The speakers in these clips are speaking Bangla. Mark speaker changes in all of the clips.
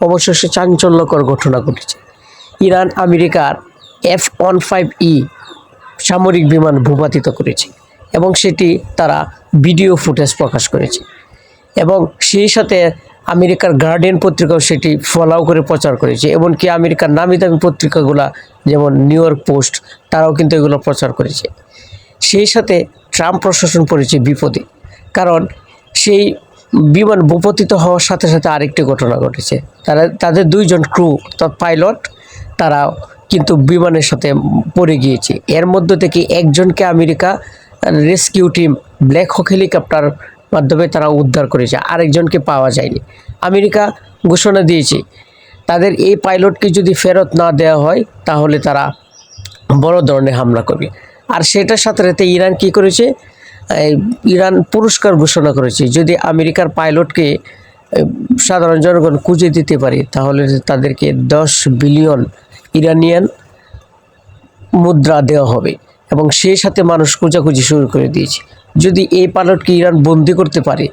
Speaker 1: অবশেষে চাঞ্চল্যকর ঘটনা ঘটেছে। ইরান আমেরিকার F-15E সামরিক বিমান ভূপাতিত করেছে এবং সেটি তারা ভিডিও ফুটেজ প্রকাশ করেছে এবং সেই সাথে আমেরিকার গার্ডিয়ান পত্রিকাও সেটি ফলাও করে প্রচার করেছে। এমনকি আমেরিকার নামি দামি পত্রিকাগুলো যেমন নিউ ইয়র্ক পোস্ট তারাও কিন্তু এগুলো প্রচার করেছে। সেই সাথে ট্রাম্প প্রশাসন পড়েছে বিপদে, কারণ সেই বিমান ভূপতিত হওয়ার সাথে সাথে আরেকটি ঘটনা ঘটেছে। তাদের দুইজন ক্রু অর্থাৎ পাইলট তারা কিন্তু বিমানের সাথে পড়ে গিয়েছে। এর মধ্য থেকে একজনকে আমেরিকা রেস্কিউ টিম ব্ল্যাক হক হেলিকপ্টার মাধ্যমে তারা উদ্ধার করেছে, আরেকজনকে পাওয়া যায়নি। আমেরিকা ঘোষণা দিয়েছে তাদের এই পাইলটকে যদি ফেরত না দেওয়া হয় তাহলে তারা বড় ধরনের হামলা করবে। আর সেটার সাথে সাথে ইরান কী করেছে, ইরান পুরস্কার ঘোষণা করেছে যদি আমেরিকার পাইলটকে সাধারণ জনগণ খুঁজে দিতে পারে তাহলে তাদেরকে 10 বিলিয়ন ইরানিয়ান মুদ্রা দেওয়া হবে এবং সেই সাথে মানুষ খোঁজাখুঁজি শুরু করে দিয়েছে। যদি এই পাইলটকে ইরান বন্দি করতে পারে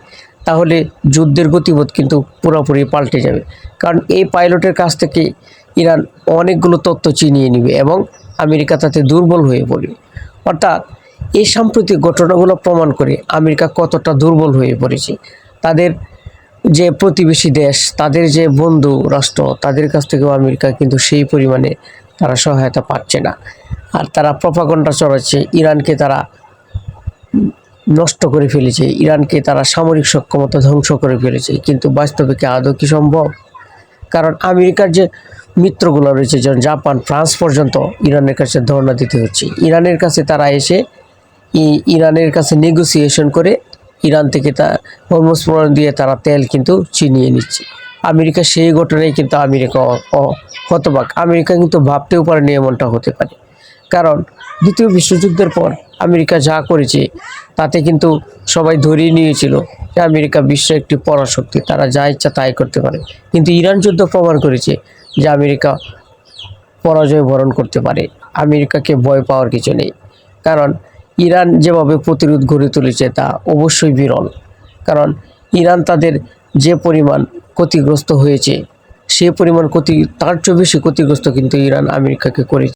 Speaker 1: তাহলে যুদ্ধের গতিপথ কিন্তু পুরোপুরি পাল্টে যাবে, কারণ এই পাইলটের কাছ থেকে ইরান অনেকগুলো তথ্য চিনিয়ে নেবে এবং আমেরিকা তাতে দুর্বল হয়ে পড়বে। অর্থাৎ এই সাম্প্রতিক ঘটনাগুলো প্রমাণ করে আমেরিকা কতটা দুর্বল হয়ে পড়েছে। তাদের যে প্রতিবেশী দেশ, তাদের যে বন্ধু রাষ্ট্র, তাদের কাছ থেকেও আমেরিকা কিন্তু সেই পরিমাণে তারা সহায়তা পাচ্ছে না। আর তারা প্রপাগান্ডা চড়াচ্ছে, ইরানকে তারা নষ্ট করে ফেলেছে, ইরানকে তারা সামরিক সক্ষমতা ধ্বংস করে ফেলেছে, কিন্তু বাস্তবে কি আদৌ কি সম্ভব? কারণ আমেরিকার যে মিত্রগুলো রয়েছে যেমন জাপান, ফ্রান্স পর্যন্ত ইরানের কাছে ধর্ণা দিতে হচ্ছে। ইরানের কাছে তারা এসে ইরানের কাছে নেগোসিয়েশন করে ইরান থেকে তা হরমুজ প্রণালী দিয়ে তারা তেল কিন্তু চিনিয়ে নিচ্ছে। আমেরিকা সেই ঘটনায় কিন্তু আমেরিকা হতবাক। আমেরিকা কিন্তু ভাবতেও পারেনি এমনটা হতে পারে, কারণ দ্বিতীয় বিশ্বযুদ্ধের পর আমেরিকা যা করেছে তাতে কিন্তু সবাই ধরিয়ে নিয়েছিল যে আমেরিকা বিশ্বের একটি পরাশক্তি, তারা যা ইচ্ছা তাই করতে পারে। কিন্তু ইরান যুদ্ধ প্রমাণ করেছে যে আমেরিকা পরাজয় বরণ করতে পারে, আমেরিকাকে ভয় পাওয়ার কিছু নেই। কারণ ইরান যেভাবে প্রতিরোধ গড়ে তুলেছে তা অবশ্যই বিরল, কারণ ইরান তাদের যে পরিমাণ ক্ষতিগ্রস্ত হয়েছে সে পরিমাণ তার চেয়ে বেশি ক্ষতিগ্রস্ত কিন্তু ইরান আমেরিকাকে করেছে।